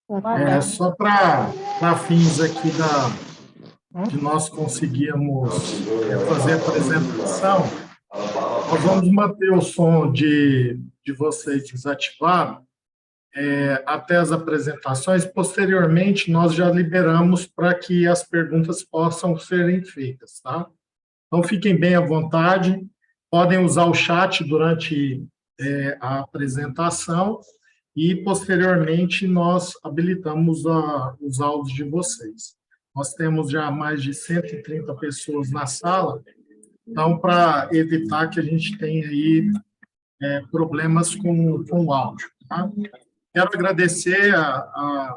Boa tarde. Só para fins aqui de nós conseguirmos fazer a apresentação, nós vamos manter o som de vocês desativado até as apresentações. Posteriormente, nós já liberamos para que as perguntas possam serem feitas, tá? Então, fiquem bem à vontade, podem usar o chat durante a apresentação e, posteriormente, nós habilitamos os áudios de vocês. Nós temos já mais de 130 pessoas na sala, então, para evitar que a gente tenha aí problemas com o áudio. Tá? Quero agradecer a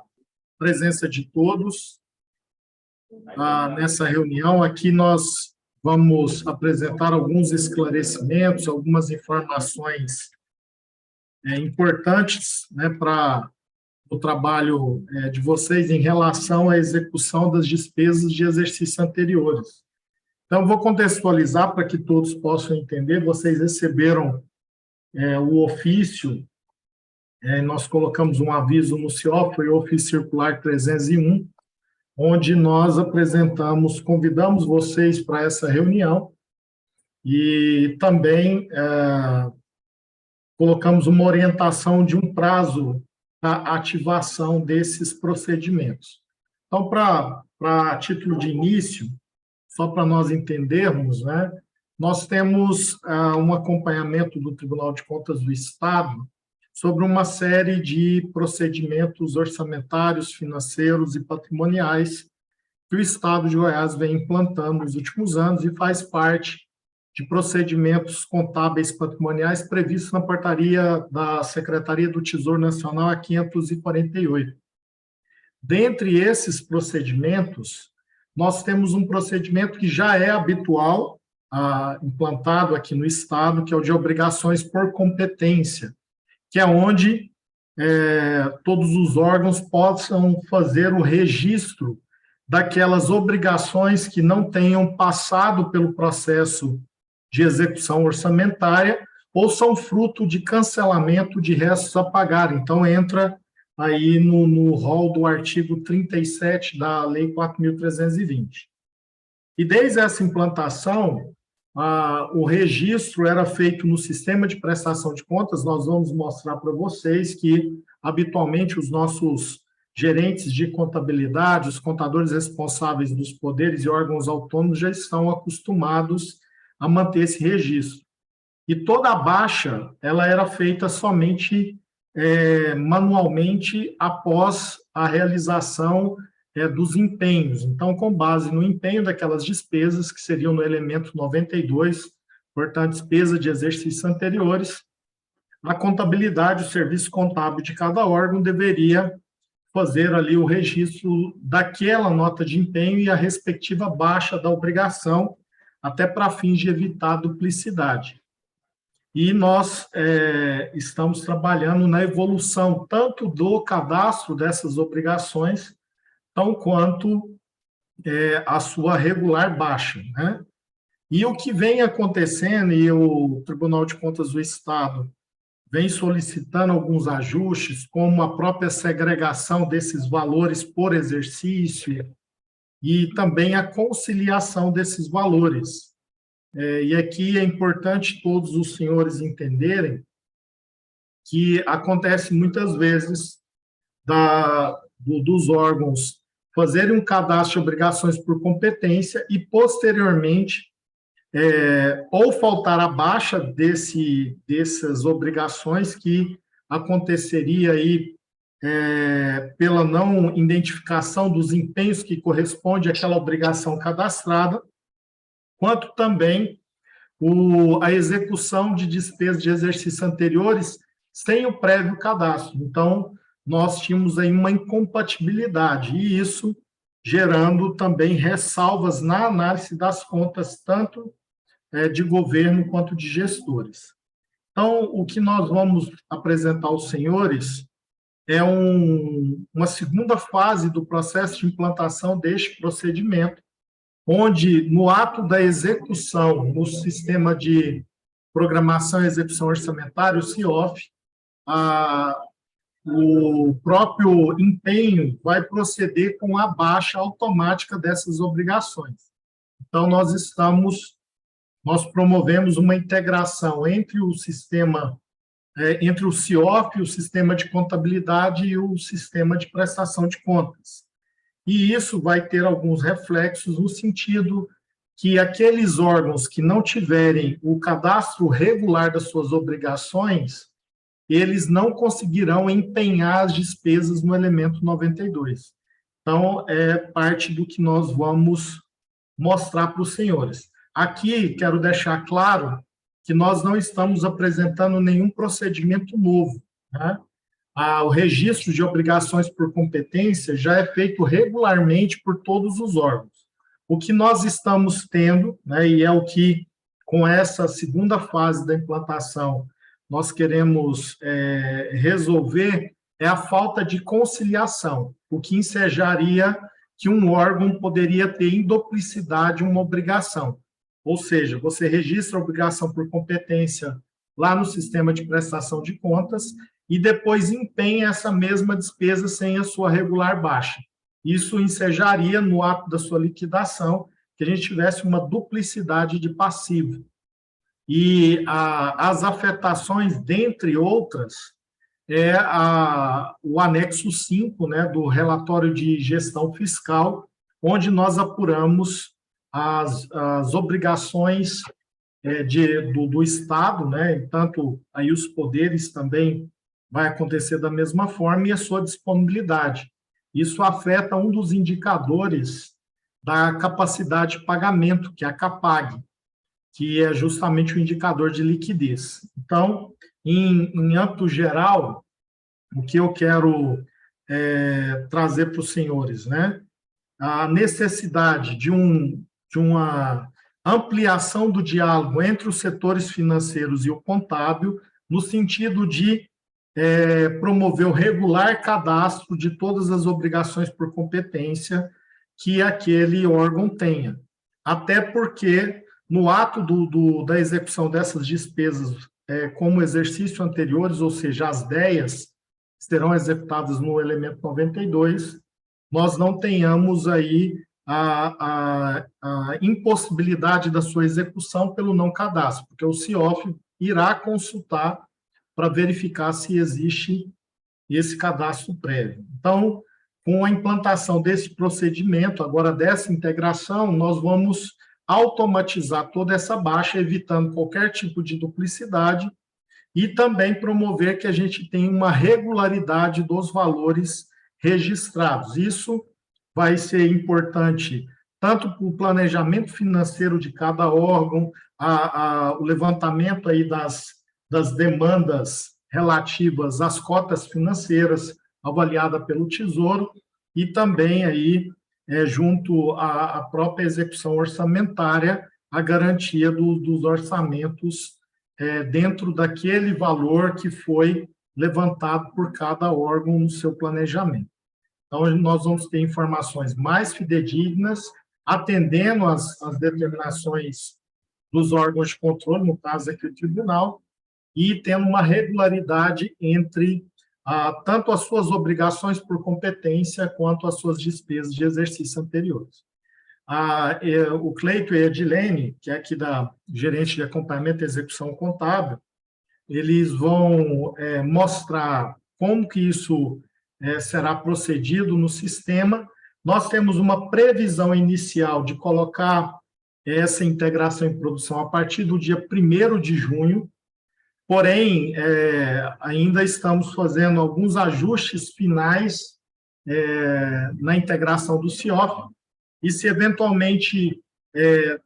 presença de todos nessa reunião. Aqui nós vamos apresentar alguns esclarecimentos, algumas informações importantes, né, para o trabalho de vocês em relação à execução das despesas de exercício anteriores. Então, vou contextualizar para que todos possam entender. Vocês receberam o ofício, nós colocamos um aviso no CIO, foi o ofício circular 301, onde nós convidamos vocês para essa reunião e também colocamos uma orientação de um prazo para ativação desses procedimentos. Então, para título de início, só para nós entendermos, né, nós temos um acompanhamento do Tribunal de Contas do Estado sobre uma série de procedimentos orçamentários, financeiros e patrimoniais que o Estado de Goiás vem implantando nos últimos anos e faz parte de procedimentos contábeis patrimoniais previstos na portaria da Secretaria do Tesouro Nacional, a 548. Dentre esses procedimentos, nós temos um procedimento que já é habitual, implantado aqui no Estado, que é o de obrigações por competência, que é onde todos os órgãos possam fazer o registro daquelas obrigações que não tenham passado pelo processo de execução orçamentária ou são fruto de cancelamento de restos a pagar. Então, entra aí no rol do artigo 37 da Lei 4.320. E desde essa implantação, o registro era feito no sistema de prestação de contas. Nós vamos mostrar para vocês que, habitualmente, os nossos gerentes de contabilidade, os contadores responsáveis dos poderes e órgãos autônomos já estão acostumados a manter esse registro. E toda a baixa ela era feita somente manualmente após a realização dos empenhos. Então, com base no empenho daquelas despesas, que seriam no elemento 92, portanto, despesa de exercícios anteriores, a contabilidade, o serviço contábil de cada órgão deveria fazer ali o registro daquela nota de empenho e a respectiva baixa da obrigação, até para fins de evitar duplicidade. E nós estamos trabalhando na evolução tanto do cadastro dessas obrigações, tão quanto a sua regular baixa, né? E o que vem acontecendo, e o Tribunal de Contas do Estado vem solicitando alguns ajustes, como a própria segregação desses valores por exercício e também a conciliação desses valores. E aqui é importante todos os senhores entenderem que acontece muitas vezes dos órgãos fazerem um cadastro de obrigações por competência e, posteriormente, ou faltar a baixa dessas obrigações, que aconteceria aí pela não identificação dos empenhos que corresponde àquela obrigação cadastrada, quanto também a execução de despesas de exercícios anteriores sem o prévio cadastro. Então, nós tínhamos aí uma incompatibilidade, e isso gerando também ressalvas na análise das contas, tanto de governo quanto de gestores. Então, o que nós vamos apresentar aos senhores é uma segunda fase do processo de implantação deste procedimento, onde, no ato da execução no sistema de programação e execução orçamentária, o CIOF, o próprio empenho vai proceder com a baixa automática dessas obrigações. Então, nós promovemos uma integração entre o sistema, entre o CIOF, o sistema de contabilidade e o sistema de prestação de contas. E isso vai ter alguns reflexos no sentido que aqueles órgãos que não tiverem o cadastro regular das suas obrigações, eles não conseguirão empenhar as despesas no elemento 92. Então, é parte do que nós vamos mostrar para os senhores. Aqui, quero deixar claro que nós não estamos apresentando nenhum procedimento novo, né? O registro de obrigações por competência já é feito regularmente por todos os órgãos. O que nós estamos tendo, né, e é o que, com essa segunda fase da implantação, nós queremos resolver, é a falta de conciliação, o que ensejaria que um órgão poderia ter em duplicidade uma obrigação. Ou seja, você registra a obrigação por competência lá no sistema de prestação de contas e depois empenha essa mesma despesa sem a sua regular baixa. Isso ensejaria, no ato da sua liquidação, que a gente tivesse uma duplicidade de passivo. E as afetações, dentre outras, o anexo 5, né, do relatório de gestão fiscal, onde nós apuramos as obrigações do Estado, né, tanto aí os poderes também vai acontecer da mesma forma, e a sua disponibilidade. Isso afeta um dos indicadores da capacidade de pagamento, que é a CAPAG, que é justamente o indicador de liquidez. Então, em âmbito geral, o que eu quero trazer para os senhores, né? A necessidade de uma ampliação do diálogo entre os setores financeiros e o contábil, no sentido de promover o regular cadastro de todas as obrigações por competência que aquele órgão tenha. Até porque, no ato da execução dessas despesas como exercício anteriores, ou seja, as DEAs serão executadas no elemento 92, nós não tenhamos aí a impossibilidade da sua execução pelo não cadastro, porque o CIOF irá consultar para verificar se existe esse cadastro prévio. Então, com a implantação desse procedimento, agora dessa integração, nós vamos automatizar toda essa baixa, evitando qualquer tipo de duplicidade e também promover que a gente tenha uma regularidade dos valores registrados. Isso vai ser importante tanto para o planejamento financeiro de cada órgão, o levantamento aí das demandas relativas às cotas financeiras avaliada pelo Tesouro e também aí junto à própria execução orçamentária, a garantia dos orçamentos dentro daquele valor que foi levantado por cada órgão no seu planejamento. Então, nós vamos ter informações mais fidedignas, atendendo às determinações dos órgãos de controle, no caso aqui o tribunal, e tendo uma regularidade entre tanto as suas obrigações por competência quanto as suas despesas de exercício anteriores. O Cleito e a Edilene, que é aqui da gerente de acompanhamento e execução contábil, eles vão mostrar como que isso será procedido no sistema. Nós temos uma previsão inicial de colocar essa integração em produção a partir do dia 1º de junho, porém, ainda estamos fazendo alguns ajustes finais na integração do CIOF, e se eventualmente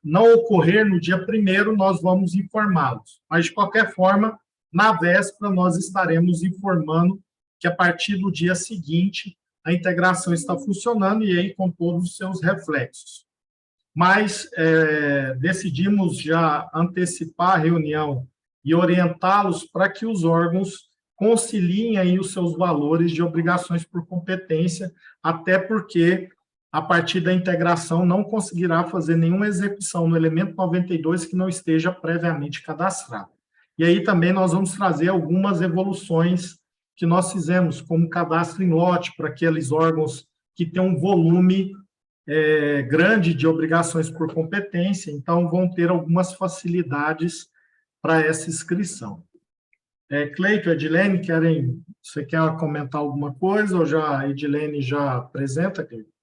não ocorrer no dia 1º, nós vamos informá-los. Mas, de qualquer forma, na véspera, nós estaremos informando que, a partir do dia seguinte, a integração está funcionando e aí com todos os seus reflexos. Mas decidimos já antecipar a reunião e orientá-los para que os órgãos conciliem aí os seus valores de obrigações por competência, até porque, a partir da integração, não conseguirá fazer nenhuma execução no elemento 92 que não esteja previamente cadastrado. E aí também nós vamos trazer algumas evoluções que nós fizemos como cadastro em lote para aqueles órgãos que têm um volume grande de obrigações por competência, então vão ter algumas facilidades para essa inscrição. Cleito, Edilene, você quer comentar alguma coisa ou já a Edilene já apresenta, Cleito?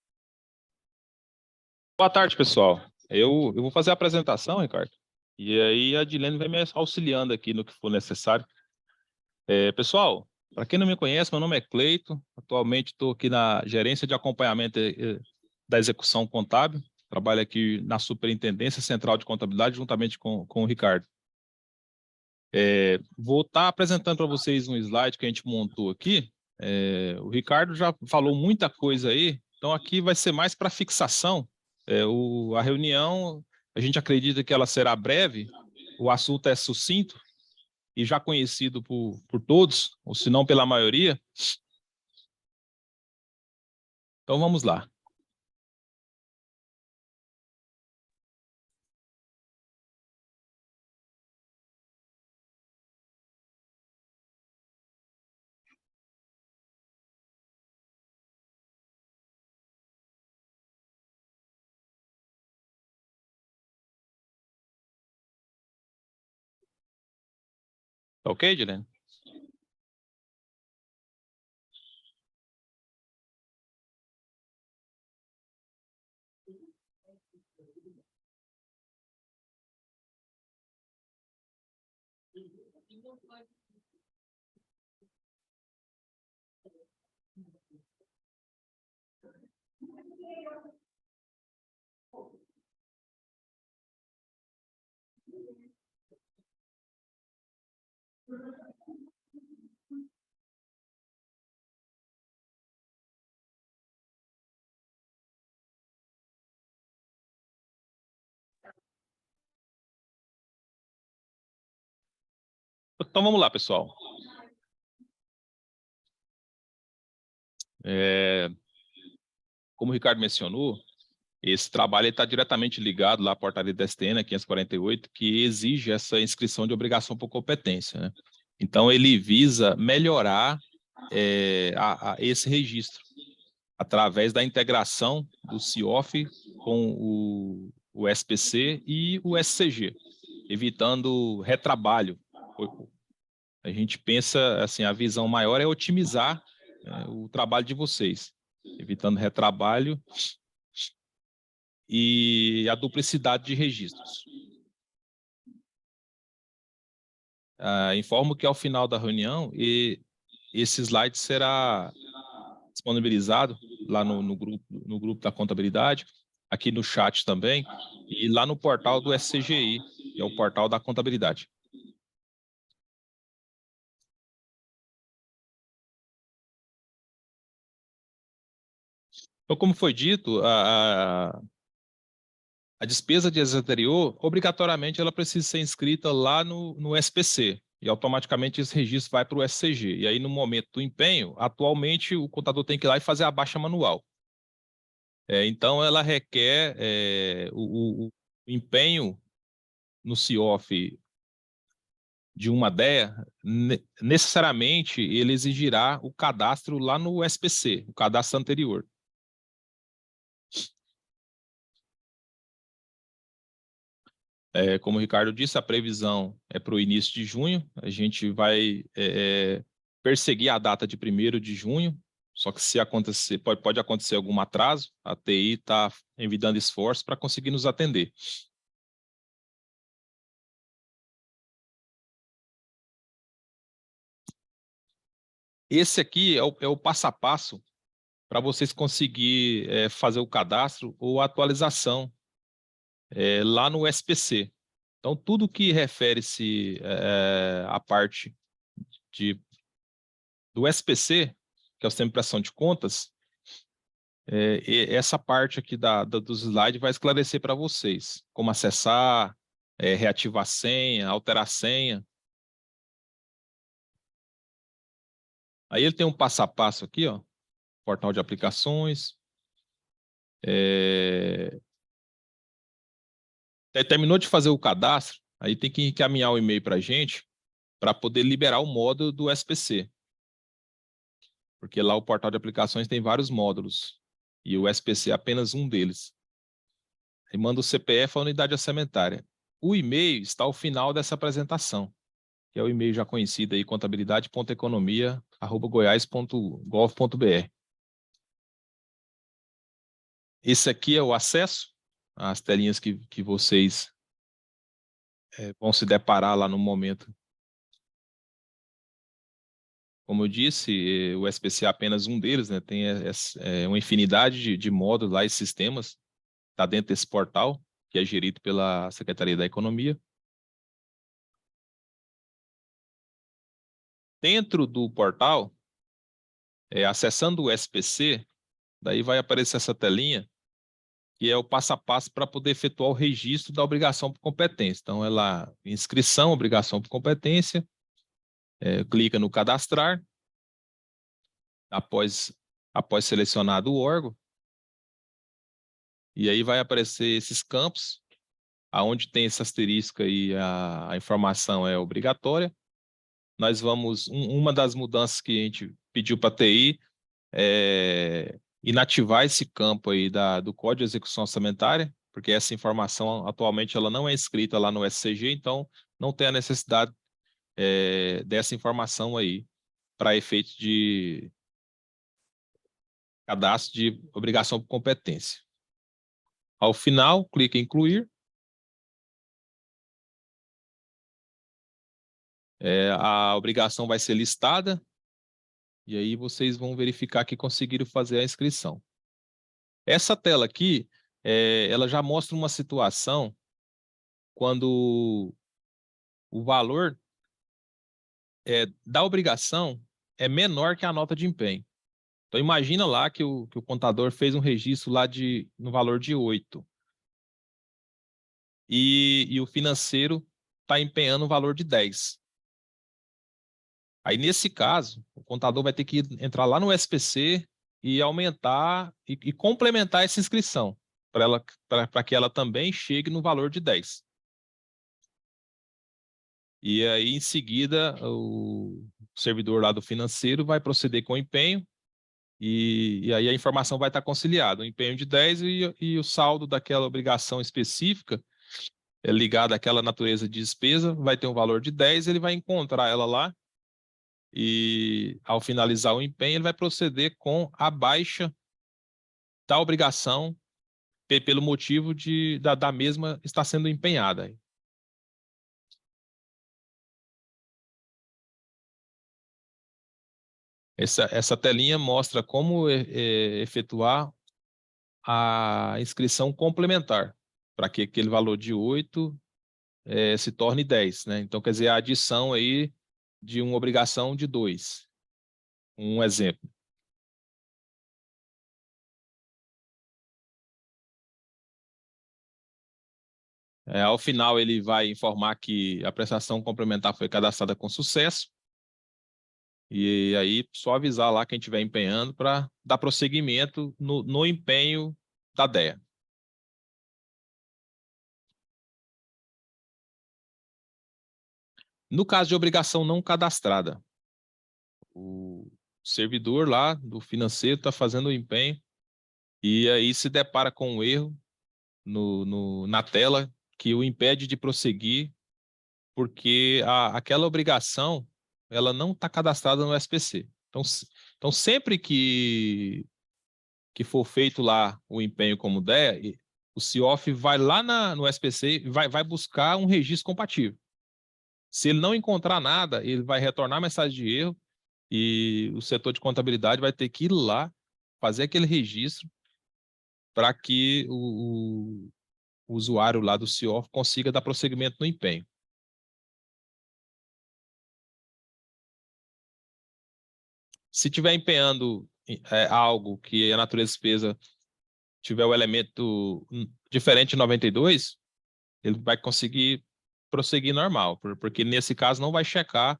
Boa tarde, pessoal. Eu vou fazer a apresentação, Ricardo, e aí a Edilene vai me auxiliando aqui no que for necessário. Pessoal, para quem não me conhece, meu nome é Cleito, atualmente estou aqui na gerência de acompanhamento da execução contábil, trabalho aqui na Superintendência Central de Contabilidade, juntamente com o Ricardo. Vou estar apresentando para vocês um slide que a gente montou aqui. O Ricardo já falou muita coisa aí, então aqui vai ser mais para fixação. A reunião, a gente acredita que ela será breve, o assunto é sucinto e já conhecido por todos, ou se não pela maioria. Então vamos lá. Tá ok, Dilene? Então vamos lá, pessoal. Como o Ricardo mencionou, esse trabalho está diretamente ligado lá à portaria da STN 548, que exige essa inscrição de obrigação por competência, né? Então, ele visa melhorar esse registro através da integração do CIOF com o SPC e o SCG, evitando retrabalho. A gente pensa, assim, a visão maior é otimizar o trabalho de vocês, evitando retrabalho e a duplicidade de registros. Informo que ao final da reunião, esse slide será disponibilizado lá no grupo da contabilidade, aqui no chat também, e lá no portal do SCGI, que é o portal da contabilidade. Então, como foi dito, a despesa de exercício anterior, obrigatoriamente, ela precisa ser inscrita lá no SPC, e automaticamente esse registro vai para o SCG. E aí, no momento do empenho, atualmente, o contador tem que ir lá e fazer a baixa manual. Então, ela requer o empenho no CIOF de uma DEA, necessariamente ele exigirá o cadastro lá no SPC, o cadastro anterior. Como o Ricardo disse, a previsão é para o início de junho. A gente vai perseguir a data de 1º de junho, só que se acontecer, pode acontecer algum atraso, a TI está envidando esforços para conseguir nos atender. Esse aqui é o passo a passo para vocês conseguirem fazer o cadastro ou a atualização lá no SPC. Então, tudo que refere-se à parte do SPC, que é o Sistema de Prestação de Contas, essa parte aqui do slide vai esclarecer para vocês como acessar, reativar a senha, alterar a senha. Aí ele tem um passo a passo aqui, ó, portal de aplicações. Terminou de fazer o cadastro, aí tem que encaminhar o e-mail para a gente para poder liberar o módulo do SPC. porque lá o portal de aplicações tem vários módulos, e o SPC é apenas um deles. E manda o CPF à unidade orçamentária. O e-mail está ao final dessa apresentação, que é o e-mail já conhecido aí, contabilidade.economia@goiás.gov.br. Esse aqui é o acesso às telinhas que vocês vão se deparar lá no momento. Como eu disse, o SPC é apenas um deles, né? Tem uma infinidade de módulos lá e sistemas, está dentro desse portal, que é gerido pela Secretaria da Economia. Dentro do portal, acessando o SPC, daí vai aparecer essa telinha, que é o passo a passo para poder efetuar o registro da obrigação por competência. Então, ela inscrição, obrigação por competência, clica no cadastrar, após selecionado o órgão, e aí vai aparecer esses campos, aonde tem esse asterisco aí, a informação é obrigatória. Nós vamos, uma das mudanças que a gente pediu para a TI é inativar esse campo aí do Código de Execução Orçamentária, porque essa informação atualmente ela não é escrita lá no SCG, então não tem a necessidade dessa informação aí para efeito de cadastro de obrigação por competência. Ao final, clique em incluir. A obrigação vai ser listada e aí vocês vão verificar que conseguiram fazer a inscrição. Essa tela aqui, ela já mostra uma situação quando o valor da obrigação é menor que a nota de empenho. Então, imagina lá que o contador fez um registro lá no valor de 8 e o financeiro está empenhando o valor de 10. Aí, nesse caso, o contador vai ter que entrar lá no SPC e aumentar e complementar essa inscrição para que ela também chegue no valor de 10. E aí, em seguida, o servidor lá do financeiro vai proceder com o empenho e aí a informação vai estar conciliada. O empenho de 10 e o saldo daquela obrigação específica ligada àquela natureza de despesa vai ter um valor de 10, ele vai encontrar ela lá e, ao finalizar o empenho, ele vai proceder com a baixa da obrigação pelo motivo da mesma estar sendo empenhada. Essa telinha mostra como efetuar a inscrição complementar, para que aquele valor de 8 se torne 10, né? Então, quer dizer, a adição aí de uma obrigação de 2. Um exemplo. Ao final, ele vai informar que a prestação complementar foi cadastrada com sucesso. E aí, só avisar lá quem estiver empenhando para dar prosseguimento no empenho da DEA. No caso de obrigação não cadastrada, o servidor lá do financeiro está fazendo o empenho e aí se depara com um erro na tela que o impede de prosseguir porque aquela obrigação ela não está cadastrada no SPC. Então sempre que for feito lá o empenho como DEA, o CIOF vai lá no SPC e vai buscar um registro compatível. Se ele não encontrar nada, ele vai retornar a mensagem de erro e o setor de contabilidade vai ter que ir lá fazer aquele registro para que o usuário lá do CIOF consiga dar prosseguimento no empenho. Se estiver empenhando algo que a natureza de despesa tiver o elemento diferente de 92, ele vai conseguir prosseguir normal, porque nesse caso não vai checar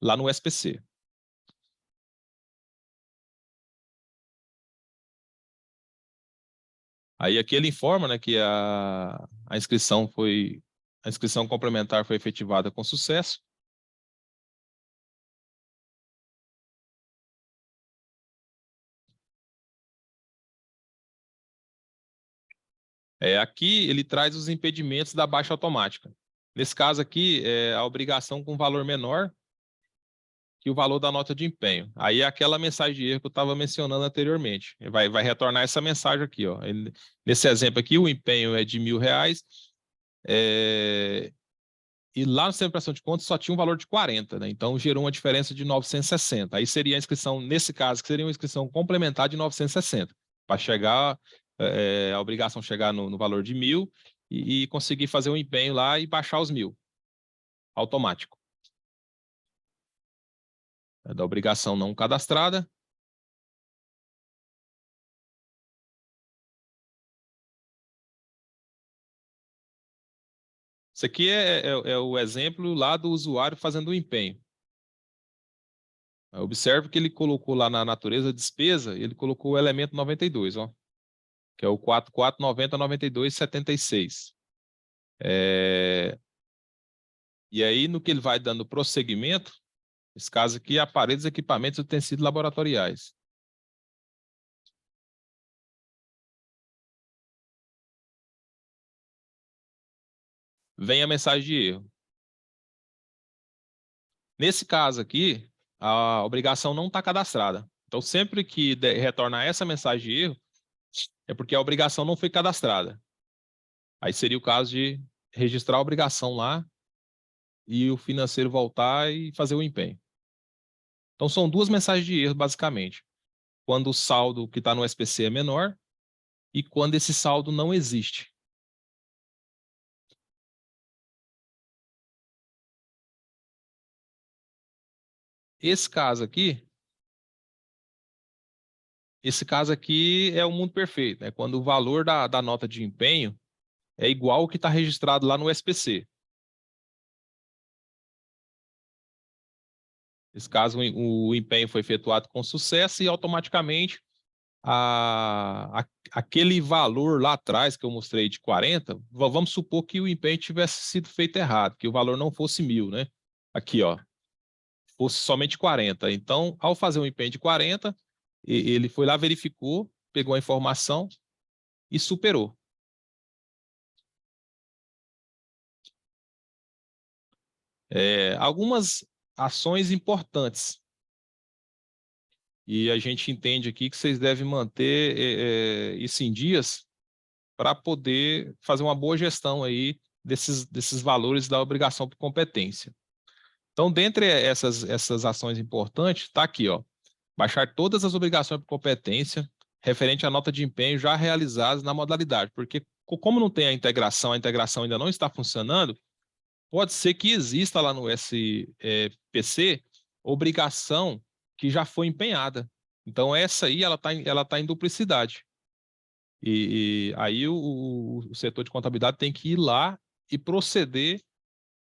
lá no SPC. Aí aqui ele informa, né, que a inscrição complementar foi efetivada com sucesso. Aqui ele traz os impedimentos da baixa automática. Nesse caso aqui, é a obrigação com valor menor que o valor da nota de empenho. Aí é aquela mensagem de erro que eu estava mencionando anteriormente. Vai retornar essa mensagem aqui, ó. Nesse exemplo aqui, o empenho é de R$1.000, e lá no sistema de prestação de contas só tinha um valor de 40, né? Então gerou uma diferença de 960. Aí seria a inscrição, nesse caso, que seria uma inscrição complementar de 960, para chegar, a obrigação chegar no valor de 1.000 e conseguir fazer o empenho lá e baixar os 1.000, automático. É da obrigação não cadastrada. Isso aqui é o exemplo lá do usuário fazendo o empenho. Observe que ele colocou lá na natureza despesa, ele colocou o elemento 92, ó, que é o 44909276. E aí, no que ele vai dando prosseguimento, nesse caso aqui, aparelhos, equipamentos e utensílios laboratoriais. Vem a mensagem de erro. Nesse caso aqui, a obrigação não está cadastrada. Então, sempre que retornar essa mensagem de erro, é porque a obrigação não foi cadastrada. Aí seria o caso de registrar a obrigação lá e o financeiro voltar e fazer o empenho. Então, são duas mensagens de erro, basicamente. Quando o saldo que está no SPC é menor e quando esse saldo não existe. Esse caso aqui é o mundo perfeito, né? Quando o valor da nota de empenho é igual ao que está registrado lá no SPC. Nesse caso, o empenho foi efetuado com sucesso e automaticamente aquele valor lá atrás que eu mostrei de 40, vamos supor que o empenho tivesse sido feito errado, que o valor não fosse 1.000, né? Aqui, ó, fosse somente 40. Então, ao fazer um empenho de 40, ele foi lá, verificou, pegou a informação e superou. Algumas ações importantes. E a gente entende aqui que vocês devem manter isso em dias para poder fazer uma boa gestão aí desses valores da obrigação por competência. Então, dentre essas ações importantes, está aqui, ó, baixar todas as obrigações por competência referente à nota de empenho já realizadas na modalidade, porque como não tem a integração ainda não está funcionando, pode ser que exista lá no SPC obrigação que já foi empenhada. Então, essa aí ela tá em duplicidade. E aí o setor de contabilidade tem que ir lá e proceder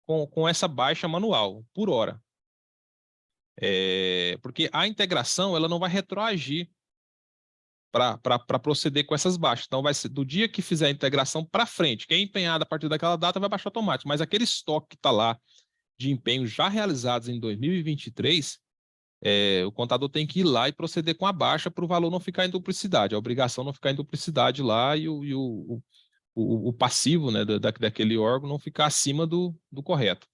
com essa baixa manual, por hora. Porque a integração ela não vai retroagir para proceder com essas baixas. Então, vai ser do dia que fizer a integração para frente. Quem é empenhado a partir daquela data vai baixar automático. Mas aquele estoque que está lá de empenhos já realizados em 2023, o contador tem que ir lá e proceder com a baixa para o valor não ficar em duplicidade, a obrigação não ficar em duplicidade lá e o passivo, né, daquele órgão não ficar acima do correto.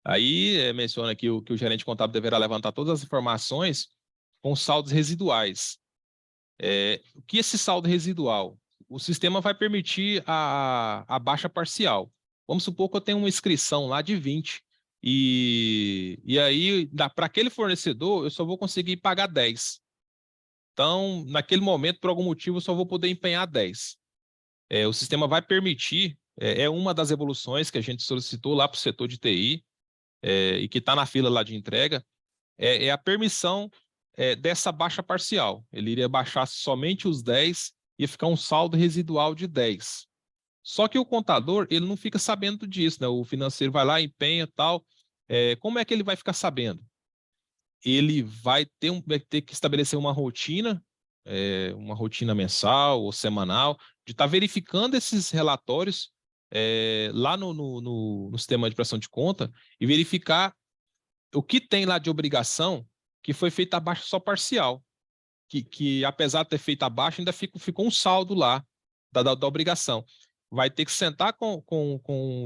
Aí menciona aqui que o gerente contábil deverá levantar todas as informações com saldos residuais. O que é esse saldo residual? O sistema vai permitir a baixa parcial. Vamos supor que eu tenho uma inscrição lá de 20 e aí, para aquele fornecedor, eu só vou conseguir pagar 10. Então, naquele momento, por algum motivo, eu só vou poder empenhar 10. O sistema vai permitir, uma das evoluções que a gente solicitou lá para o setor de TI, e que está na fila lá de entrega, é a permissão dessa baixa parcial. Ele iria baixar somente os 10 e ficar um saldo residual de 10. Só que o contador, ele não fica sabendo disso, né? O financeiro vai lá, empenha e tal. Como é que ele vai ficar sabendo? Ele vai ter que estabelecer uma rotina mensal ou semanal, de estar verificando esses relatórios lá no sistema de prestação de conta e verificar o que tem lá de obrigação que foi feita a baixa só parcial, que apesar de ter feito a baixa, ainda ficou um saldo lá da obrigação. Vai ter que sentar com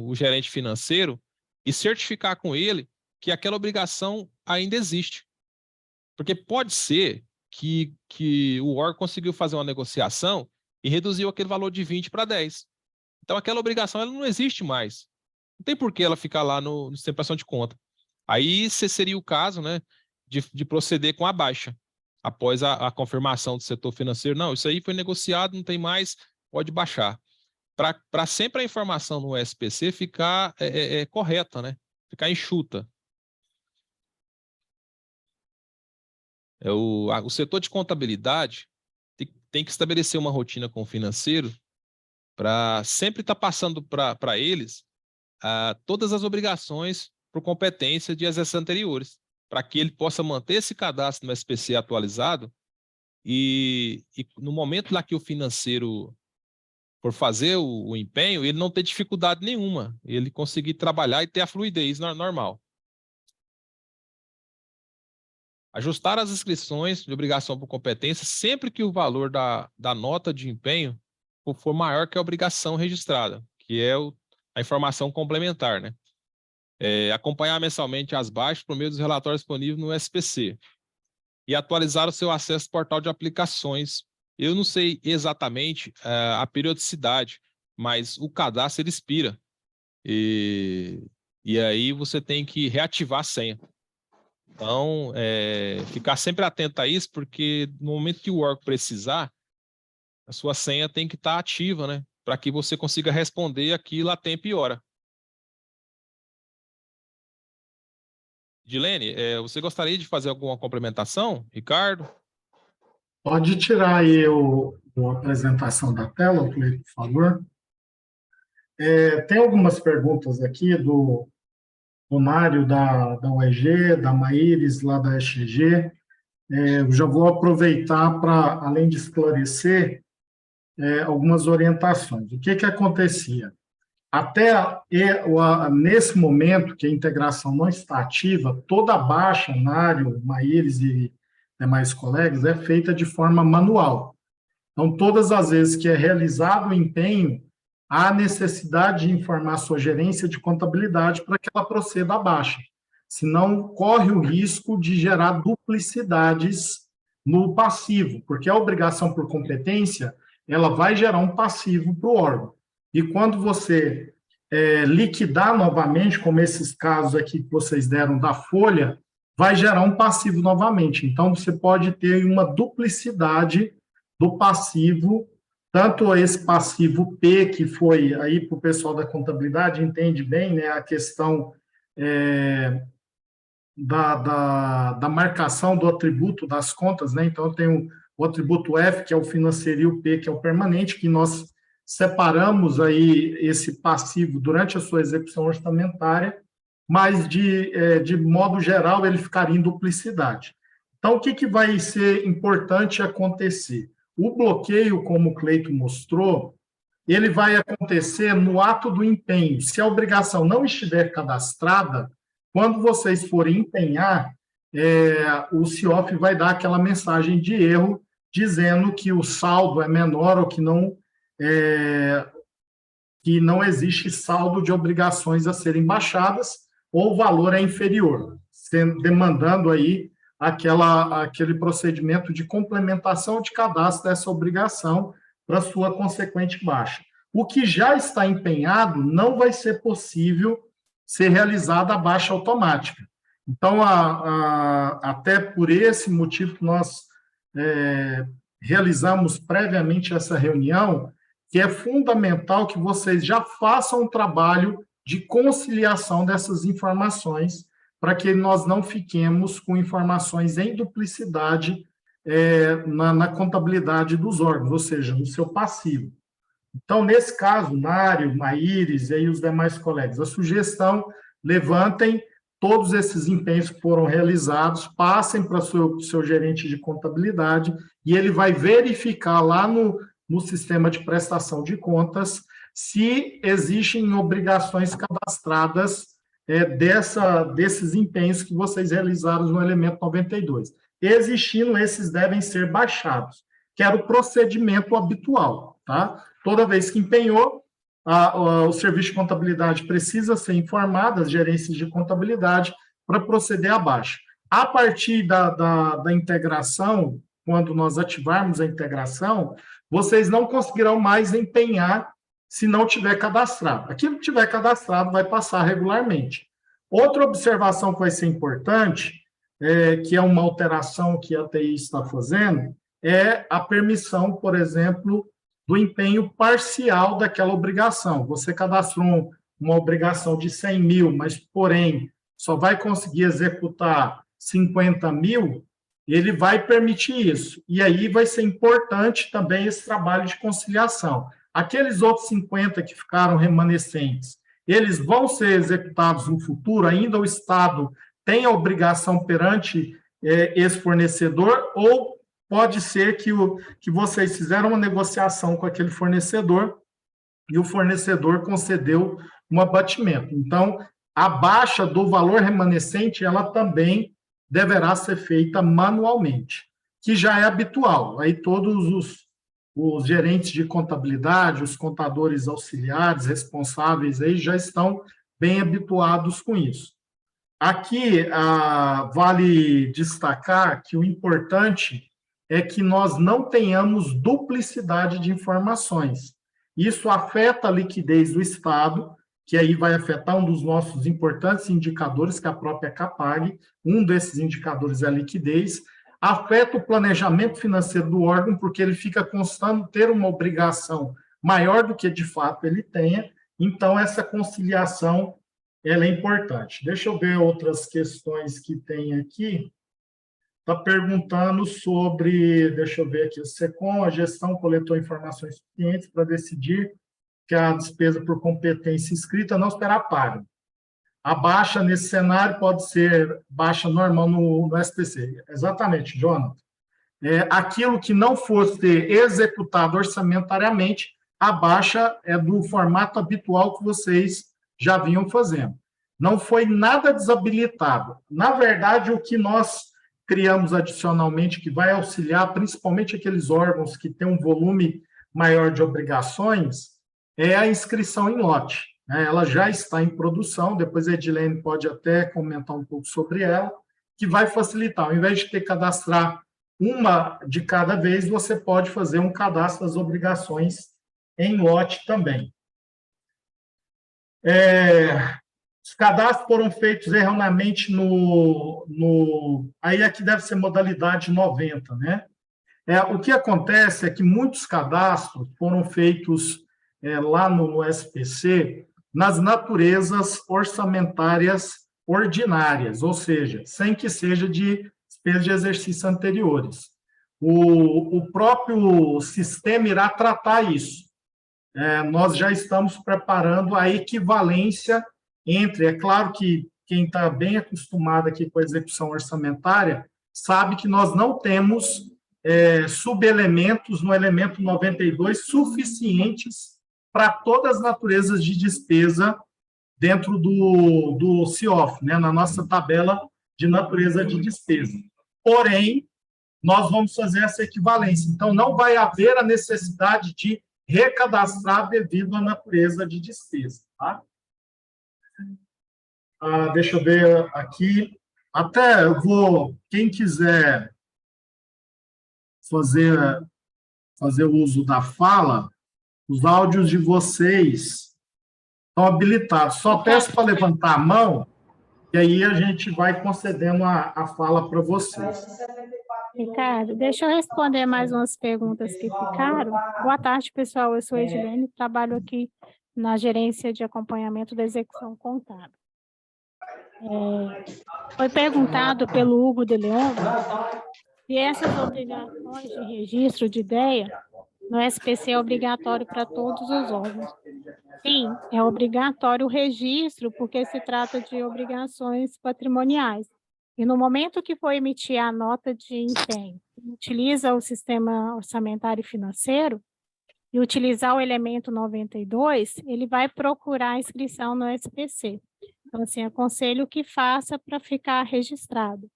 o gerente financeiro e certificar com ele que aquela obrigação ainda existe. Porque pode ser que o órgão conseguiu fazer uma negociação e reduziu aquele valor de 20 para 10. Então, aquela obrigação ela não existe mais. Não tem por que ela ficar lá no sistema de prestação de conta. Aí seria o caso, né, de proceder com a baixa, após a confirmação do setor financeiro. Não, isso aí foi negociado, não tem mais, pode baixar. Para sempre a informação no SPC ficar correta, né? Ficar enxuta. O setor de contabilidade tem que estabelecer uma rotina com o financeiro para sempre estar passando para eles todas as obrigações por competência de exercícios anteriores, para que ele possa manter esse cadastro no SPC atualizado e no momento lá que o financeiro por fazer o empenho, ele não ter dificuldade nenhuma, ele conseguir trabalhar e ter a fluidez normal. Ajustar as inscrições de obrigação por competência sempre que o valor da nota de empenho for maior que a obrigação registrada, que é a informação complementar, né? Acompanhar mensalmente as baixas por meio dos relatórios disponíveis no SPC e atualizar o seu acesso ao portal de aplicações. Eu não sei exatamente a periodicidade, mas o cadastro ele expira. E aí você tem que reativar a senha. Então, ficar sempre atento a isso, porque no momento que o órgão precisar, a sua senha tem que estar ativa, né? Para que você consiga responder aquilo a tempo e hora. Dilene, você gostaria de fazer alguma complementação, Ricardo? Pode tirar aí a apresentação da tela, por favor. Tem algumas perguntas aqui do Mário da UEG, da Maíris, lá da SG. Eu já vou aproveitar para, além de esclarecer, algumas orientações. O que acontecia? Até nesse momento que a integração não está ativa, toda a baixa, Mário, Maíris e demais colegas, é feita de forma manual. Então, todas as vezes que é realizado o empenho, há necessidade de informar a sua gerência de contabilidade para que ela proceda a baixa. Senão, corre o risco de gerar duplicidades no passivo, porque a obrigação por competência, ela vai gerar um passivo para o órgão. E quando você liquidar novamente, como esses casos aqui que vocês deram da folha, vai gerar um passivo novamente. Então, você pode ter uma duplicidade do passivo, tanto esse passivo P, que foi aí para o pessoal da contabilidade, entende bem, né, a questão da marcação do atributo das contas, né? Então, tem o atributo F, que é o financeiro, e o P, que é o permanente, que nós separamos aí esse passivo durante a sua execução orçamentária, mas, de modo geral, ele ficaria em duplicidade. Então, o que vai ser importante acontecer? O bloqueio, como o Cleito mostrou, ele vai acontecer no ato do empenho. Se a obrigação não estiver cadastrada, quando vocês forem empenhar, o CIOF vai dar aquela mensagem de erro dizendo que o saldo é menor ou que não existe saldo de obrigações a serem baixadas ou o valor é inferior, demandando aí aquele procedimento de complementação de cadastro dessa obrigação para sua consequente baixa. O que já está empenhado não vai ser possível ser realizada a baixa automática. Então, até por esse motivo que nós realizamos previamente essa reunião, que é fundamental que vocês já façam um trabalho de conciliação dessas informações, para que nós não fiquemos com informações em duplicidade na contabilidade dos órgãos, ou seja, no seu passivo. Então, nesse caso, Mário, Maíris e aí os demais colegas, a sugestão, levantem todos esses empenhos que foram realizados, passem para o seu gerente de contabilidade e ele vai verificar lá no sistema de prestação de contas se existem obrigações cadastradas desses empenhos que vocês realizaram no elemento 92. Existindo, esses devem ser baixados. O que era o procedimento habitual, tá? Toda vez que empenhou, o serviço de contabilidade precisa ser informado, as gerências de contabilidade, para proceder à baixa. A partir da integração, quando nós ativarmos a integração, vocês não conseguirão mais empenhar se não tiver cadastrado. Aquilo que tiver cadastrado vai passar regularmente. Outra observação que vai ser importante, que é uma alteração que a TI está fazendo, é a permissão, por exemplo, do empenho parcial daquela obrigação. Você cadastrou uma obrigação de 100 mil, mas, porém, só vai conseguir executar 50 mil, ele vai permitir isso. E aí vai ser importante também esse trabalho de conciliação. Aqueles outros 50 que ficaram remanescentes, eles vão ser executados no futuro? Ainda o Estado tem a obrigação perante esse fornecedor, ou pode ser que vocês fizeram uma negociação com aquele fornecedor e o fornecedor concedeu um abatimento. Então, a baixa do valor remanescente, ela também deverá ser feita manualmente, que já é habitual. Aí todos os gerentes de contabilidade, os contadores auxiliares, responsáveis, aí já estão bem habituados com isso. Aqui, vale destacar que o importante é que nós não tenhamos duplicidade de informações. Isso afeta a liquidez do Estado, que aí vai afetar um dos nossos importantes indicadores, que é a própria CAPAG. Um desses indicadores é a liquidez. Afeta o planejamento financeiro do órgão, porque ele fica constando ter uma obrigação maior do que de fato ele tenha. Então, essa conciliação ela é importante. Deixa eu ver outras questões que tem aqui. Está perguntando sobre, deixa eu ver aqui, o SECOM, a gestão coletou informações suficientes para decidir que a despesa por competência escrita não será paga. A baixa nesse cenário pode ser baixa normal no SPC. Exatamente, Jonathan. Aquilo que não fosse executado orçamentariamente, a baixa é do formato habitual que vocês já vinham fazendo. Não foi nada desabilitado. Na verdade, o que nós criamos adicionalmente, que vai auxiliar principalmente aqueles órgãos que têm um volume maior de obrigações, é a inscrição em lote. Ela já está em produção, depois a Edilene pode até comentar um pouco sobre ela, que vai facilitar. Ao invés de ter que cadastrar uma de cada vez, você pode fazer um cadastro das obrigações em lote também. Os cadastros foram feitos erroneamente aí aqui deve ser modalidade 90, né? O que acontece é que muitos cadastros foram feitos lá no SPC nas naturezas orçamentárias ordinárias, ou seja, sem que seja de despesas de exercícios anteriores. O próprio sistema irá tratar isso. Nós já estamos preparando a equivalência entre, é claro que quem está bem acostumado aqui com a execução orçamentária sabe que nós não temos subelementos no elemento 92 suficientes para todas as naturezas de despesa dentro do CIOF, né, na nossa tabela de natureza de despesa. Porém, nós vamos fazer essa equivalência. Então, não vai haver a necessidade de recadastrar devido à natureza de despesa. Tá? Deixa eu ver aqui. Até eu vou, quem quiser fazer uso da fala, os áudios de vocês estão habilitados. Só peço para levantar a mão, e aí a gente vai concedendo a fala para vocês. Ricardo, deixa eu responder mais umas perguntas que ficaram. Boa tarde, pessoal. Eu sou a Edilene, trabalho aqui na gerência de acompanhamento da execução contábil. Foi perguntado pelo Hugo de Leon se essas obrigações de registro de ideia no SPC é obrigatório para todos os órgãos. Sim, é obrigatório o registro, porque se trata de obrigações patrimoniais. E no momento que for emitir a nota de empenho, utiliza o sistema orçamentário e financeiro e utilizar o elemento 92, ele vai procurar a inscrição no SPC. Então, assim, aconselho que faça para ficar registrado.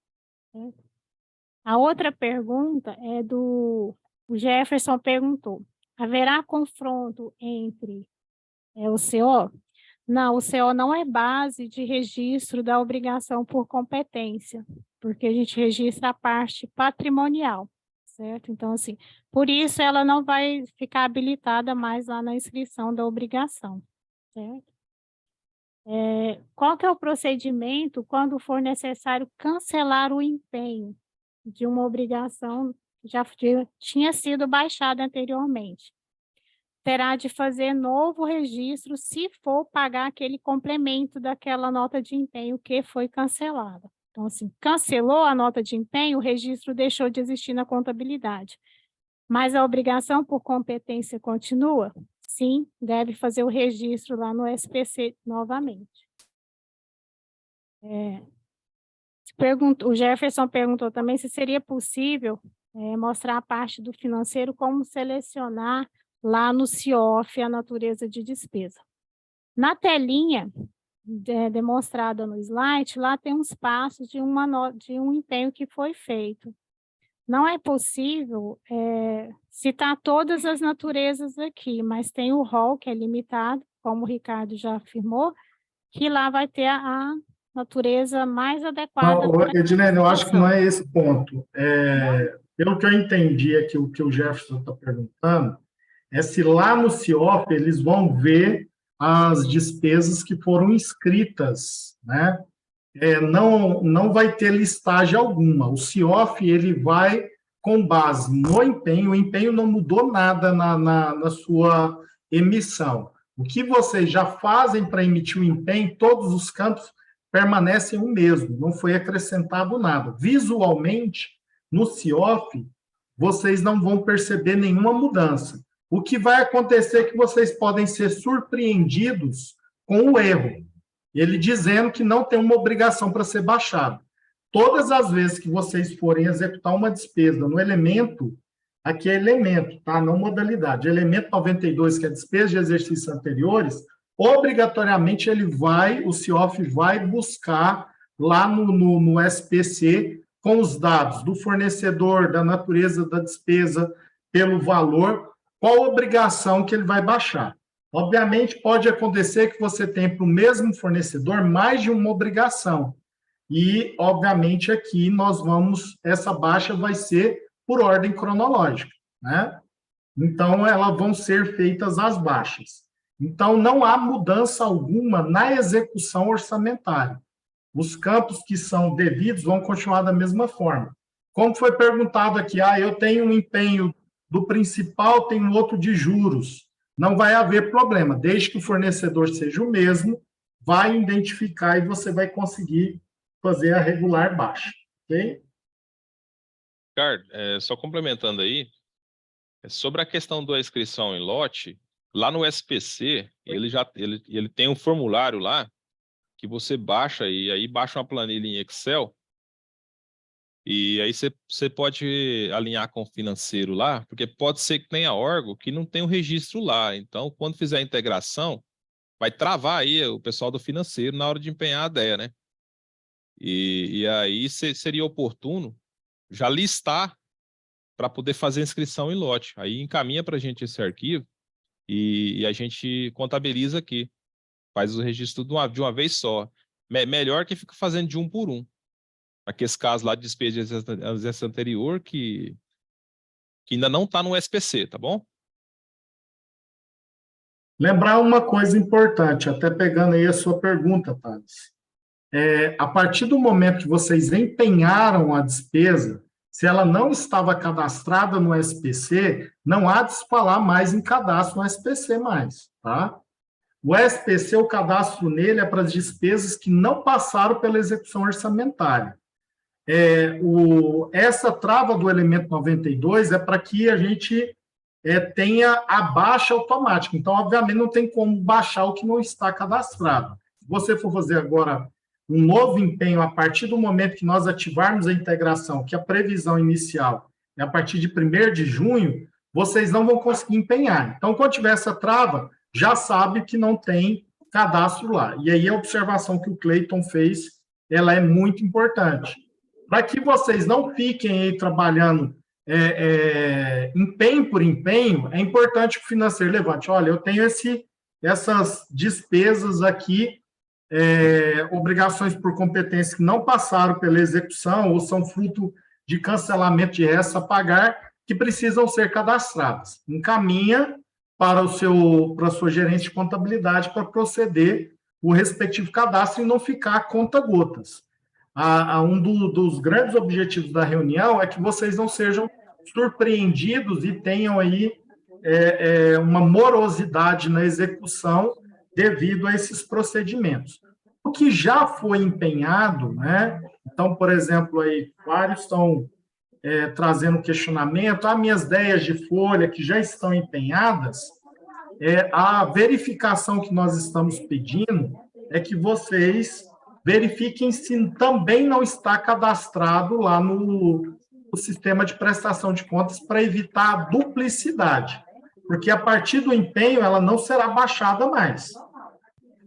A outra pergunta é do O Jefferson perguntou, haverá confronto entre o CO? Não, o CO não é base de registro da obrigação por competência, porque a gente registra a parte patrimonial, certo? Então, assim, por isso ela não vai ficar habilitada mais lá na inscrição da obrigação, certo? Qual que é o procedimento quando for necessário cancelar o empenho de uma obrigação que já tinha sido baixada anteriormente? Terá de fazer novo registro se for pagar aquele complemento daquela nota de empenho que foi cancelada. Então, assim, cancelou a nota de empenho, o registro deixou de existir na contabilidade. Mas a obrigação por competência continua? Sim, deve fazer o registro lá no SPC novamente. O Jefferson perguntou também se seria possível mostrar a parte do financeiro, como selecionar lá no CIOF a natureza de despesa. Na telinha demonstrada no slide, lá tem uns passos de um empenho que foi feito. Não é possível citar todas as naturezas aqui, mas tem o rol, que é limitado, como o Ricardo já afirmou, que lá vai ter a natureza mais adequada. Edilene, eu acho que não é esse o ponto. Pelo que eu entendi aqui, o que o Jefferson está perguntando, é se lá no CIOF eles vão ver as despesas que foram inscritas, né? Não vai ter listagem alguma. O CIOF, ele vai com base no empenho, o empenho não mudou nada na sua emissão. O que vocês já fazem para emitir o empenho, todos os campos permanecem o mesmo, não foi acrescentado nada. Visualmente, no CIOF, vocês não vão perceber nenhuma mudança. O que vai acontecer é que vocês podem ser surpreendidos com o erro, ele dizendo que não tem uma obrigação para ser baixado. Todas as vezes que vocês forem executar uma despesa no elemento, aqui é elemento, tá? Não modalidade. Elemento 92, que é despesa de exercícios anteriores, obrigatoriamente o CIOF vai buscar lá no SPC com os dados do fornecedor, da natureza da despesa, pelo valor, qual obrigação que ele vai baixar. Obviamente, pode acontecer que você tenha para o mesmo fornecedor mais de uma obrigação. E, obviamente, aqui essa baixa vai ser por ordem cronológica, né? Então, elas vão ser feitas as baixas. Então, não há mudança alguma na execução orçamentária. Os campos que são devidos vão continuar da mesma forma. Como foi perguntado aqui, eu tenho um empenho do principal, tenho outro de juros. Não vai haver problema, desde que o fornecedor seja o mesmo, vai identificar e você vai conseguir fazer a regular baixa, ok? Ricardo, só complementando aí, sobre a questão da inscrição em lote, lá no SPC, ele tem um formulário lá que você baixa e aí baixa uma planilha em Excel e aí você pode alinhar com o financeiro lá, porque pode ser que tenha órgão que não tem o registro lá. Então, quando fizer a integração, vai travar aí o pessoal do financeiro na hora de empenhar a DEA, né? E aí seria oportuno já listar para poder fazer a inscrição em lote. Aí encaminha para a gente esse arquivo e a gente contabiliza aqui. Faz o registro de uma vez só. Melhor que fica fazendo de um por um. Aquele caso lá de despesa de exercício anterior que ainda não está no SPC, tá bom? Lembrar uma coisa importante, até pegando aí a sua pergunta, Thales. A partir do momento que vocês empenharam a despesa, se ela não estava cadastrada no SPC, não há de se falar mais em cadastro no SPC mais, tá? O SPC, o cadastro nele é para as despesas que não passaram pela execução orçamentária. Essa trava do elemento 92 é para que a gente tenha a baixa automática. Então, obviamente, não tem como baixar o que não está cadastrado. Se você for fazer agora um novo empenho a partir do momento que nós ativarmos a integração, que a previsão inicial é a partir de 1º de junho, vocês não vão conseguir empenhar. Então, quando tiver essa trava, já sabe que não tem cadastro lá. E aí a observação que o Cleiton fez, ela é muito importante. Para que vocês não fiquem aí trabalhando empenho por empenho, é importante que o financeiro levante. Olha, eu tenho essas despesas aqui, obrigações por competência que não passaram pela execução ou são fruto de cancelamento de restos a pagar, que precisam ser cadastradas. Encaminha para a sua gerência de contabilidade para proceder o respectivo cadastro e não ficar a conta-gotas. Um dos grandes objetivos da reunião é que vocês não sejam surpreendidos e tenham aí uma morosidade na execução devido a esses procedimentos. O que já foi empenhado, né? Então, por exemplo, aí, vários estão trazendo questionamento, minhas ideias de folha que já estão empenhadas, a verificação que nós estamos pedindo é que vocês verifiquem se também não está cadastrado lá no sistema de prestação de contas para evitar a duplicidade, porque a partir do empenho ela não será baixada mais,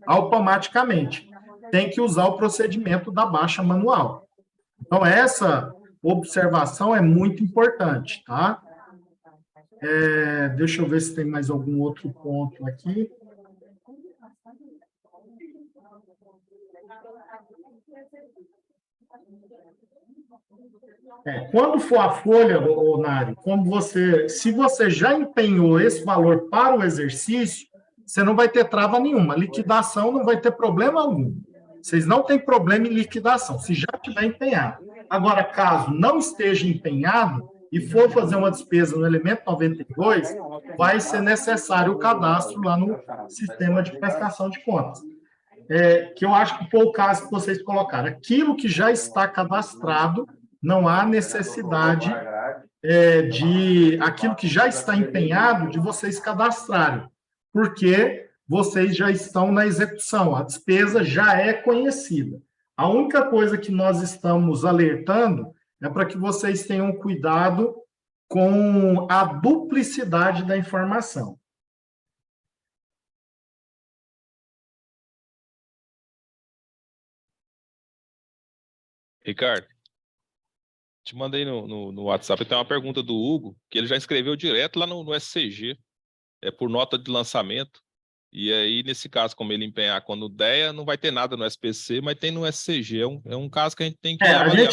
automaticamente. Tem que usar o procedimento da baixa manual. Então, essa observação é muito importante, tá? Deixa eu ver se tem mais algum outro ponto aqui. Quando for a folha, Nário, se você já empenhou esse valor para o exercício, você não vai ter trava nenhuma. Liquidação não vai ter problema algum. Vocês não têm problema em liquidação, se já tiver empenhado. Agora, caso não esteja empenhado e for fazer uma despesa no elemento 92, vai ser necessário o cadastro lá no sistema de prestação de contas. Que eu acho que foi o caso que vocês colocaram. Aquilo que já está cadastrado, não há necessidade aquilo que já está empenhado, de vocês cadastrarem, porque vocês já estão na execução, a despesa já é conhecida. A única coisa que nós estamos alertando é para que vocês tenham cuidado com a duplicidade da informação. Ricardo, te mandei no WhatsApp, tem uma pergunta do Hugo, que ele já escreveu direto lá no SCG, por nota de lançamento, e aí, nesse caso, como ele empenhar quando der, não vai ter nada no SPC, mas tem no SCG, é um caso que a gente tem que avaliar.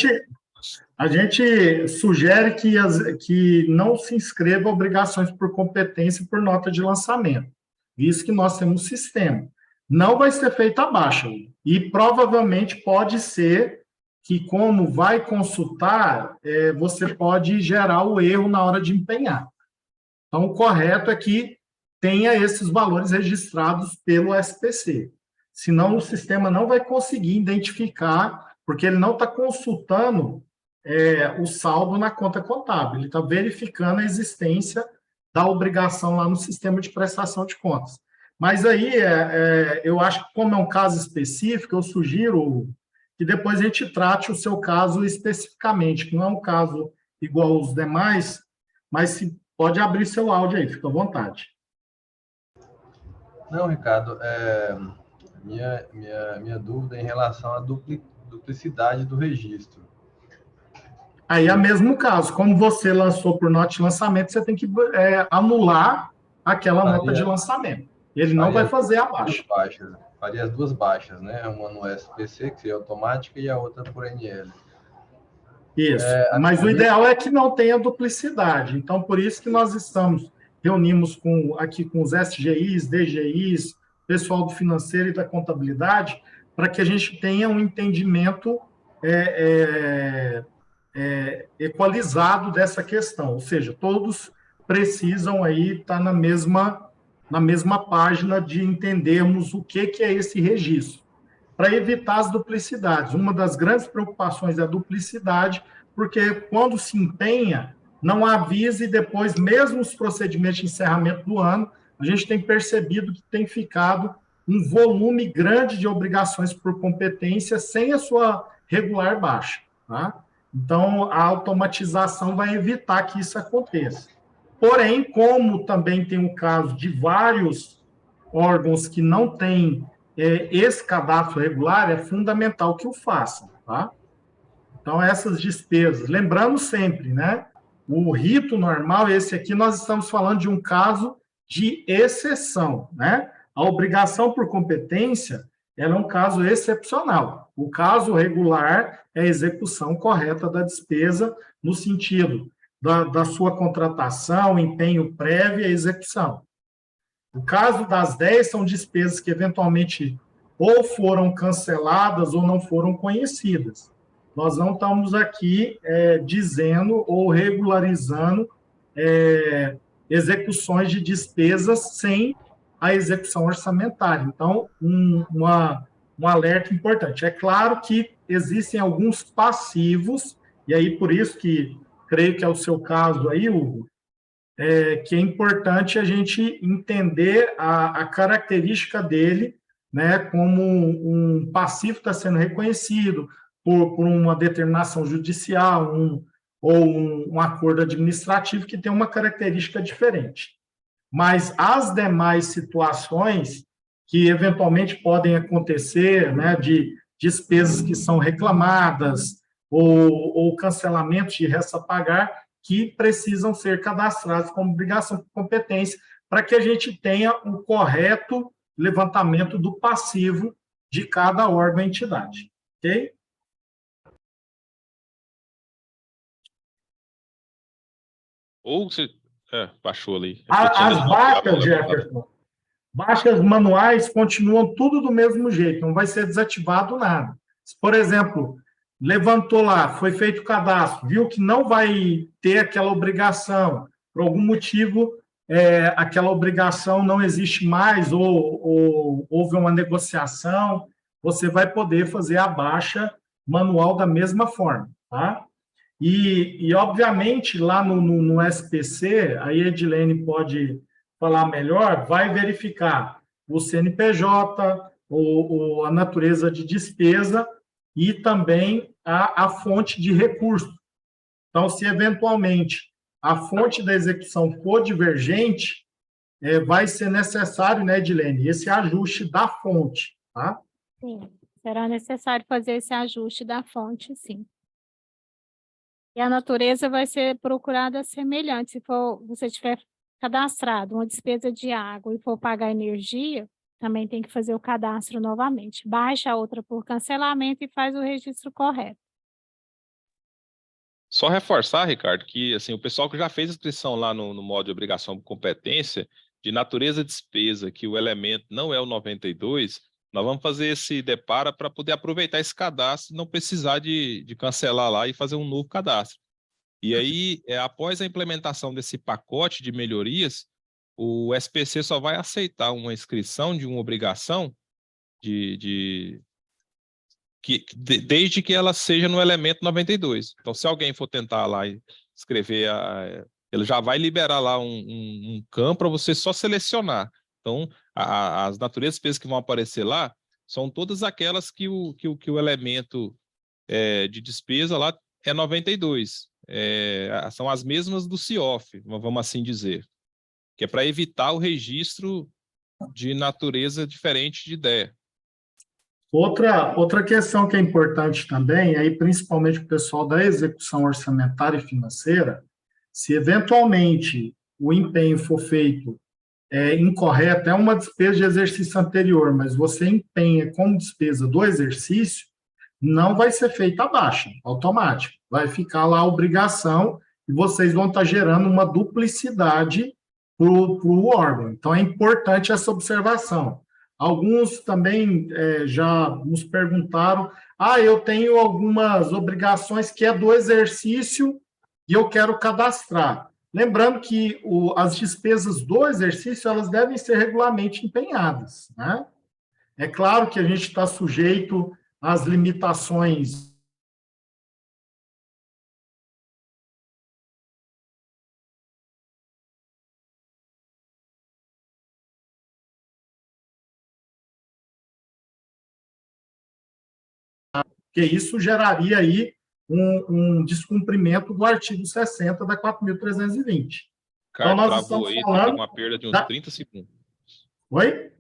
A gente sugere que não se inscreva obrigações por competência por nota de lançamento, visto que nós temos um sistema. Não vai ser feita a baixa, e provavelmente pode ser que, como vai consultar, você pode gerar o erro na hora de empenhar. Então, o correto é que tenha esses valores registrados pelo SPC. Senão, o sistema não vai conseguir identificar, porque ele não está consultando o saldo na conta contábil, ele está verificando a existência da obrigação lá no sistema de prestação de contas. Mas aí, eu acho que, como é um caso específico, eu sugiro que depois a gente trate o seu caso especificamente, que não é um caso igual aos demais, mas se pode abrir seu áudio aí, fica à vontade. Não, Ricardo, minha dúvida é em relação à duplicidade do registro. Aí é o mesmo caso, como você lançou por nota de lançamento, você tem que anular aquela nota de lançamento. Ele não vai fazer a baixa. Faria as duas baixas, né? Uma no SPC, que seria automática, e a outra por NL. Isso, mas o ideal é que não tenha duplicidade. Então, por isso que nós reunimos aqui com os SGIs, DGIs, pessoal do financeiro e da contabilidade, para que a gente tenha um entendimento equalizado dessa questão. Ou seja, todos precisam aí estar na mesma página de entendermos o que é esse registro, para evitar as duplicidades. Uma das grandes preocupações é a duplicidade, porque quando se empenha, não avisa e depois, mesmo os procedimentos de encerramento do ano, a gente tem percebido que tem ficado um volume grande de obrigações por competência sem a sua regular baixa, tá? Então, a automatização vai evitar que isso aconteça. Porém, como também tem o caso de vários órgãos que não têm esse cadastro regular, é fundamental que o façam, tá? Então, essas despesas, lembrando sempre, né? O rito normal, esse aqui, nós estamos falando de um caso de exceção, né? A obrigação por competência, ela é um caso excepcional. O caso regular é a execução correta da despesa, no sentido da sua contratação, empenho prévio e execução. O caso das 10 são despesas que, eventualmente, ou foram canceladas ou não foram conhecidas. Nós não estamos aqui dizendo ou regularizando execuções de despesas sem a execução orçamentária. Então, um alerta importante. É claro que existem alguns passivos, e aí por isso que creio que é o seu caso aí, Hugo, que é importante a gente entender a característica dele, né, como um passivo está sendo reconhecido por uma determinação judicial, um acordo administrativo que tem uma característica diferente. Mas as demais situações que eventualmente podem acontecer, né, de despesas que são reclamadas ou cancelamentos de resta a pagar, que precisam ser cadastrados como obrigação por competência, para que a gente tenha o correto levantamento do passivo de cada órgão e entidade. Ok? Ou você... baixou ali. As baixas, Jefferson, baixas manuais continuam tudo do mesmo jeito, não vai ser desativado nada. Se, por exemplo, levantou lá, foi feito o cadastro, viu que não vai ter aquela obrigação, por algum motivo, aquela obrigação não existe mais, ou houve uma negociação, você vai poder fazer a baixa manual da mesma forma, tá? E obviamente, lá no SPC, a Edilene pode falar melhor, vai verificar o CNPJ, a natureza de despesa e também a fonte de recurso. Então, se eventualmente a fonte da execução for divergente, vai ser necessário, né, Edilene, esse ajuste da fonte, tá? Sim, será necessário fazer esse ajuste da fonte, sim. E a natureza vai ser procurada semelhante. Se você tiver cadastrado uma despesa de água e for pagar energia, também tem que fazer o cadastro novamente. Baixa a outra por cancelamento e faz o registro correto. Só reforçar, Ricardo, que assim, o pessoal que já fez inscrição lá no modo de obrigação por competência, de natureza despesa, que o elemento não é o 92, nós vamos fazer esse depara para poder aproveitar esse cadastro e não precisar de cancelar lá e fazer um novo cadastro. E aí, após a implementação desse pacote de melhorias, o SPC só vai aceitar uma inscrição de uma obrigação desde que ela seja no elemento 92. Então, se alguém for tentar lá e escrever, ele já vai liberar lá um campo para você só selecionar. Então, as naturezas de despesas que vão aparecer lá são todas aquelas que o elemento de despesa lá é 92. São as mesmas do CIOF, vamos assim dizer, que é para evitar o registro de natureza diferente de ideia. Outra questão que é importante também, aí principalmente o pessoal da execução orçamentária e financeira, se eventualmente o empenho for feito incorreto, é uma despesa de exercício anterior, mas você empenha como despesa do exercício, não vai ser feita a baixa, automático. Vai ficar lá a obrigação e vocês vão estar gerando uma duplicidade para o órgão. Então, é importante essa observação. Alguns também já nos perguntaram, eu tenho algumas obrigações que é do exercício e eu quero cadastrar. Lembrando que as despesas do exercício, elas devem ser regularmente empenhadas, né? É claro que a gente está sujeito às limitações que isso geraria aí um descumprimento do artigo 60 da 4.320. Cara, então, nós travou estamos aí, falando... teve uma perda de uns 30 segundos. Oi?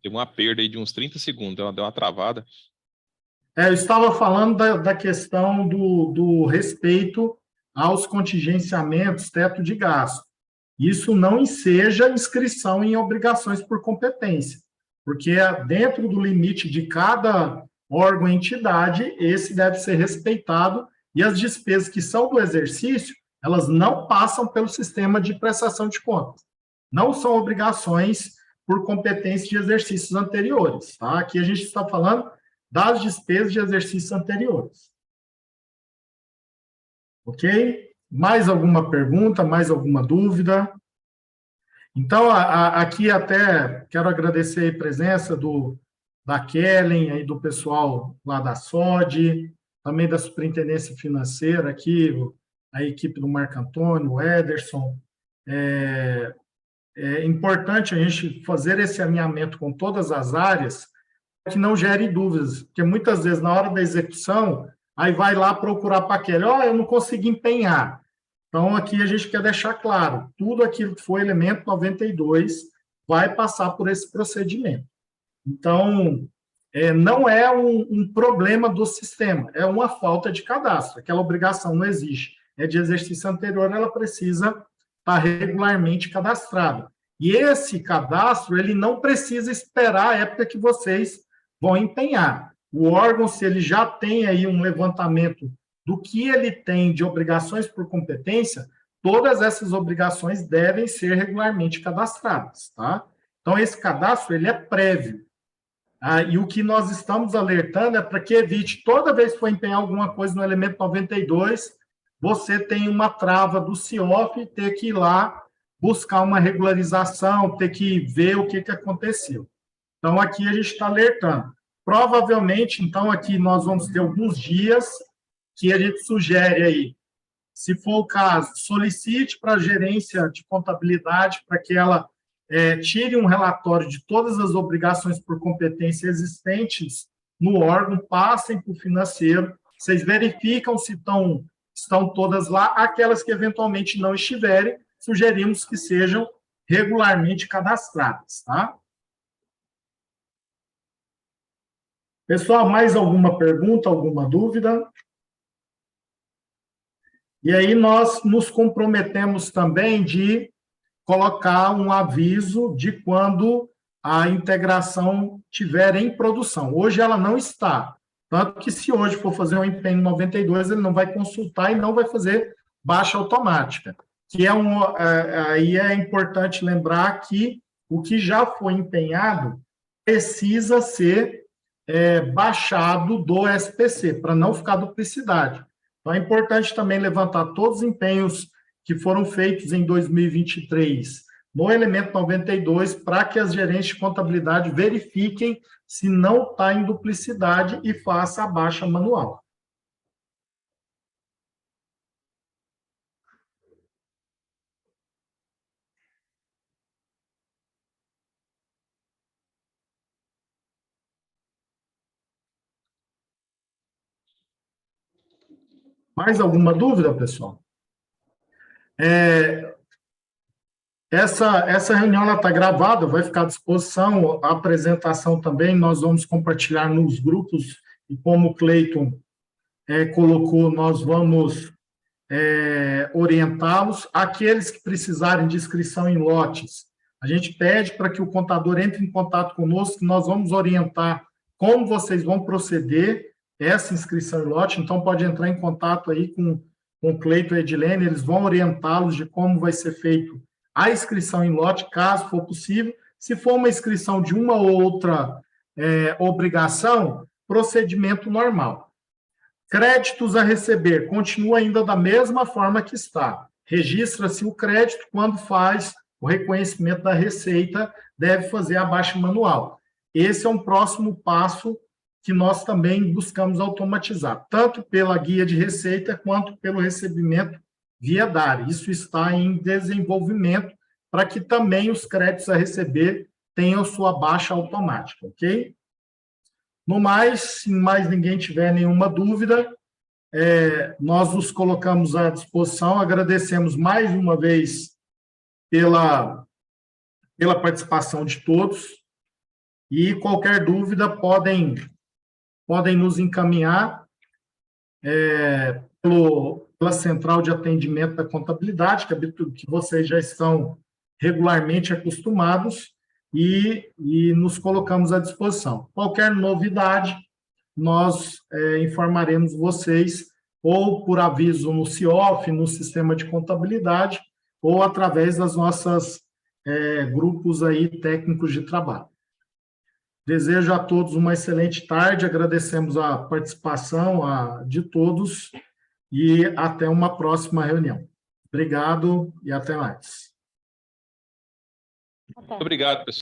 Teve uma perda aí de uns 30 segundos, deu uma travada. Eu estava falando da questão do respeito aos contingenciamentos, teto de gasto. Isso não enseja inscrição em obrigações por competência, porque dentro do limite de cada órgão e entidade, esse deve ser respeitado, e as despesas que são do exercício, elas não passam pelo sistema de prestação de contas. Não são obrigações por competência de exercícios anteriores. Tá? Aqui a gente está falando das despesas de exercícios anteriores. Ok? Mais alguma pergunta, mais alguma dúvida? Então, aqui até quero agradecer a presença da Kellen, aí do pessoal lá da SOD, também da Superintendência Financeira aqui, a equipe do Marco Antônio, o Ederson. É importante a gente fazer esse alinhamento com todas as áreas, que não gere dúvidas, porque muitas vezes, na hora da execução, aí vai lá procurar para aquele, eu não consegui empenhar. Então, aqui a gente quer deixar claro, tudo aquilo que foi elemento 92 vai passar por esse procedimento. Então, não é um problema do sistema, é uma falta de cadastro. Aquela obrigação não existe. É de exercício anterior, ela precisa estar regularmente cadastrada. E esse cadastro, ele não precisa esperar a época que vocês vão empenhar. O órgão, se ele já tem aí um levantamento do que ele tem de obrigações por competência, todas essas obrigações devem ser regularmente cadastradas, tá? Então, esse cadastro, ele é prévio. E o que nós estamos alertando é para que evite, toda vez que for empenhar alguma coisa no elemento 92, você tem uma trava do CIOF, ter que ir lá buscar uma regularização, ter que ver o que aconteceu. Então, aqui a gente está alertando. Provavelmente, então, aqui nós vamos ter alguns dias que a gente sugere aí, se for o caso, solicite para a gerência de contabilidade para que ela tire um relatório de todas as obrigações por competência existentes no órgão, passem para o financeiro, vocês verificam se estão todas lá, aquelas que eventualmente não estiverem, sugerimos que sejam regularmente cadastradas, tá? Pessoal, mais alguma pergunta, alguma dúvida? E aí nós nos comprometemos também de colocar um aviso de quando a integração estiver em produção. Hoje ela não está. Tanto que se hoje for fazer um empenho 92, ele não vai consultar e não vai fazer baixa automática. Aí é importante lembrar que o que já foi empenhado precisa ser baixado do SPC, para não ficar duplicidade. Então, é importante também levantar todos os empenhos que foram feitos em 2023 no elemento 92, para que as gerentes de contabilidade verifiquem se não está em duplicidade e faça a baixa manual. Mais alguma dúvida, pessoal? Essa reunião está gravada, vai ficar à disposição, a apresentação também, nós vamos compartilhar nos grupos, e como o Cleiton colocou, nós vamos orientá-los. Aqueles que precisarem de inscrição em lotes, a gente pede para que o contador entre em contato conosco, que nós vamos orientar como vocês vão proceder essa inscrição em lote, então pode entrar em contato aí com o Cleiton e a Edilene, eles vão orientá-los de como vai ser feito a inscrição em lote, caso for possível. Se for uma inscrição de uma ou outra obrigação, procedimento normal. Créditos a receber, continua ainda da mesma forma que está. Registra-se o crédito, quando faz o reconhecimento da receita, deve fazer a baixa manual. Esse é um próximo passo que nós também buscamos automatizar, tanto pela guia de receita, quanto pelo recebimento via DARE. Isso está em desenvolvimento para que também os créditos a receber tenham sua baixa automática, ok? No mais, se mais ninguém tiver nenhuma dúvida, nós nos colocamos à disposição, agradecemos mais uma vez pela participação de todos, e qualquer dúvida podem nos encaminhar pela Central de Atendimento da Contabilidade, que vocês já estão regularmente acostumados, e nos colocamos à disposição. Qualquer novidade, nós informaremos vocês, ou por aviso no CIOF, no Sistema de Contabilidade, ou através das nossas grupos aí técnicos de trabalho. Desejo a todos uma excelente tarde, agradecemos a participação de todos e até uma próxima reunião. Obrigado e até mais. Muito obrigado, pessoal.